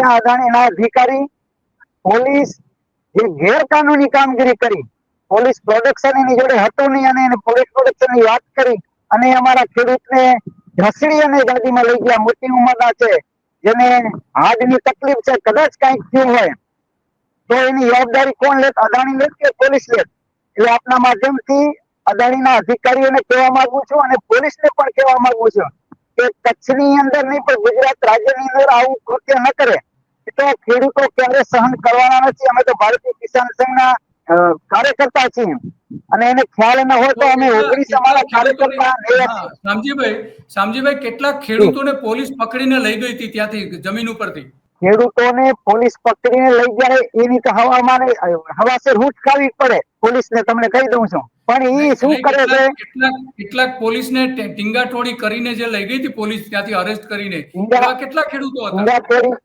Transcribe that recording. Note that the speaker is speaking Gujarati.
ત્યાં અદાણીના અધિકારી પોલીસ જે ગેરકાનૂની કામગીરી કરી, પોલીસ પ્રોડક્શન એની જોડે હતું નહીં અને એને પોલીસ પ્રોડક્શન ની વાત કરી અને અમારા ખેડૂતને ઘસડી અને ગાડીમાં લઈ ગયા. મોટી ઉંમરના છે, જેને હાર્ટની તકલીફ છે, કદાચ કઈક થયું હોય તો એની જવાબદારી કોણ લેત? અદાણી લેત કે પોલીસ લેત? એટલે આપના માધ્યમથી અદાણીના અધિકારીઓને કહેવા માંગુ છું અને પોલીસને પણ કહેવા માંગુ છું કે કચ્છની અંદર નહીં પણ ગુજરાત રાજ્યની અંદર આવું કૃત્ય ન કરે. તો ખેડૂતો ક્યારે સહન કરવાના નથી. અમે તો ભારતીય કિસાન સંઘના કાર્યકર્તા છીએ અને એને ખ્યાલ ન હોય તો અમે 19 અમારા કાર્યકર્તા. શામજીભાઈ, કેટલાક ખેડૂતોને પોલીસ પકડીને લઈ ગઈ હતી ત્યાંથી જમીન ઉપરથી. ખેડૂતોને પોલીસ પકડીને લઈ જાય એની તો હવાસર રૂટ ખાવી પડે પોલીસને, તમને કહી દઉં છું. પણ એ શું કરે છે? કેટલાક પોલીસને ટીંગાટોળી કરીને જે લઈ ગઈ હતી પોલીસ ત્યાંથી અરેસ્ટ કરીને, એવા કેટલા ખેડૂતો હતા?